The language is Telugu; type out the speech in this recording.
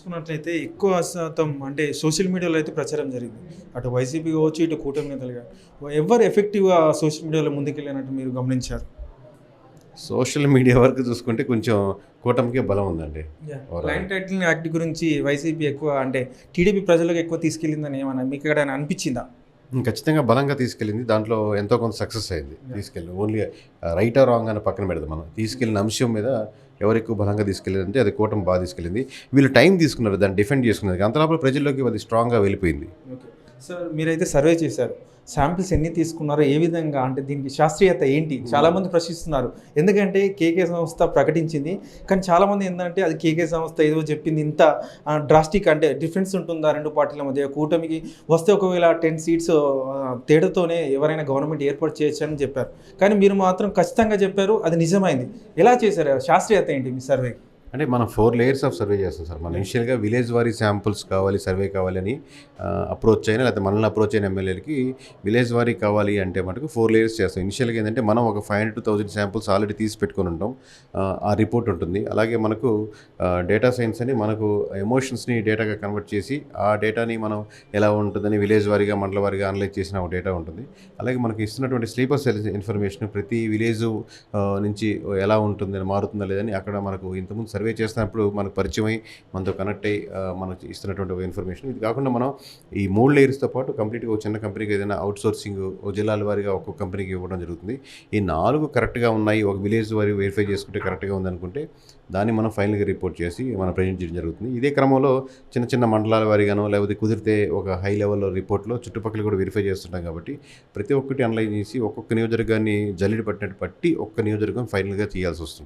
చూసుకున్నట్లయితే ఎక్కువ శాతం అంటే సోషల్ మీడియాలో అయితే ప్రచారం జరిగింది. అటు వైసీపీ కావచ్చు, ఇటు కూటమి నేతలు గాని. ఎవరు ఎఫెక్టివ్‌గా సోషల్ మీడియాలో ముందుకెళ్ళినట్టు మీరు గమనించారు? సోషల్ మీడియా వరకు చూసుకుంటే కొంచెం కూటమికే బలం ఉందండి. ల్యాండ్ టైటిలింగ్ యాక్ట్ గురించి వైసీపీ ఎక్కువ అంటే టీడీపీ ప్రజలకు ఎక్కువ తీసుకెళ్ళిందని ఏమన్నా మీకు ఎక్కడైనా అనిపించిందా? ఖచ్చితంగా బలంగా తీసుకెళ్ళింది. దాంట్లో ఎంతో కొంత సక్సెస్ అయింది. తీసుకెళ్ళి ఓన్లీ రైట్ ఆర్ రాంగ్ అని పక్కన పెడదాం మనం. తీసుకెళ్ళిన అంశం మీద ఎవరు ఎక్కువ బలంగా తీసుకెళ్ళారంటే అది కూటమి బాగా తీసుకెళ్ళింది. వీళ్ళు టైం తీసుకున్నారు దాన్ని డిఫెండ్ చేసుకున్నారు. అంతలోపల ప్రజల్లోకి అది స్ట్రాంగ్గా వెళ్ళిపోయింది. ఓకే. సార్ మీరైతే సర్వే చేశారు. శాంపిల్స్ ఎన్ని తీసుకున్నారో? ఏ విధంగా అంటే దీనికి శాస్త్రీయత ఏంటి? చాలామంది ప్రశ్నిస్తున్నారు. ఎందుకంటే కేకే సంస్థ ప్రకటించింది. కానీ చాలామంది ఏందంటే అది కేకే సంస్థ ఏదో చెప్పింది ఇంత డ్రాస్టిక్ అంటే డిఫరెన్స్ ఉంటుందా 2 పార్టీల మధ్య? కూటమికి వస్తే ఒకవేళ 10 సీట్స్ తేడాతోనే ఎవరైనా గవర్నమెంట్ ఏర్పాటు చేయొచ్చని చెప్పారు. కానీ మీరు మాత్రం ఖచ్చితంగా చెప్పారు. అది నిజమైంది. ఎలా చేశారు? శాస్త్రీయత ఏంటి మీ సర్వే? అంటే మనం 4 లేయర్స్ ఆఫ్ సర్వే చేస్తాం సార్. మనం ఇనిషియల్గా విలేజ్ వారీ శాంపుల్స్ కావాలి, సర్వే కావాలని అప్రోచ్ అయినా లేకపోతే మనల్ని అప్రోచ్ అయిన ఎమ్మెల్యేలకి విలేజ్ వారీ కావాలి అంటే మటుకు 4 లేయర్స్ చేస్తాం. ఇనిషియల్గా ఏంటంటే మనం ఒక 500 to 1000 శాంపుల్స్ ఆల్రెడీ తీసి పెట్టుకొని ఉంటాం. ఆ రిపోర్ట్ ఉంటుంది. అలాగే మనకు డేటా సైన్స్ అని మనకు ఎమోషన్స్ని డేటాగా కన్వర్ట్ చేసి ఆ డేటాని మనం ఎలా ఉంటుందని విలేజ్ వారీగా మండల వారీగా అనలైజ్ చేసిన ఒక డేటా ఉంటుంది. అలాగే మనకి ఇస్తున్నటువంటి స్లీపర్ సెల్స్ ఇన్ఫర్మేషన్ ప్రతి విలేజ్ నుంచి ఎలా ఉంటుందని మారుతుందా లేదని అక్కడ మనకు ఇంతకుముందు సర్వే చేస్తున్నప్పుడు మనకు పరిచయం అయ్యి మనతో కనెక్ట్ అయ్యి మనకు ఇస్తున్నటువంటి ఒక ఇన్ఫర్మేషన్. ఇది కాకుండా మనం ఈ 3 లేయర్స్తో పాటు కంప్లీట్గా ఒక చిన్న కంపెనీకి ఏదైనా అవుట్ సోర్సింగ్ జిల్లాల వారీగా ఒక్కొక్క కంపెనీకి ఇవ్వడం జరుగుతుంది. ఈ 4 కరెక్ట్గా ఉన్నాయి, ఒక విలేజ్ వారి వెరిఫై చేసుకుంటే కరెక్ట్గా ఉందనుకుంటే దాన్ని మనం ఫైనల్గా రిపోర్ట్ చేసి మనం ప్రజెంట్ చేయడం జరుగుతుంది. ఇదే క్రమంలో చిన్న చిన్న మండలాల వారీగానో లేకపోతే కుదిరితే ఒక హై లెవెల్లో రిపోర్ట్లో చుట్టుపక్కల కూడా వెరిఫై చేస్తుంటాం కాబట్టి ప్రతి ఒక్కటి అనలైజ్ చేసి ఒక్కొక్క నియోజకవర్గాన్ని జల్లెడ పట్టినట్టు పట్టి ఒక్క నియోజకవర్గం ఫైనల్గా చేయాల్సి వస్తుంటుంది.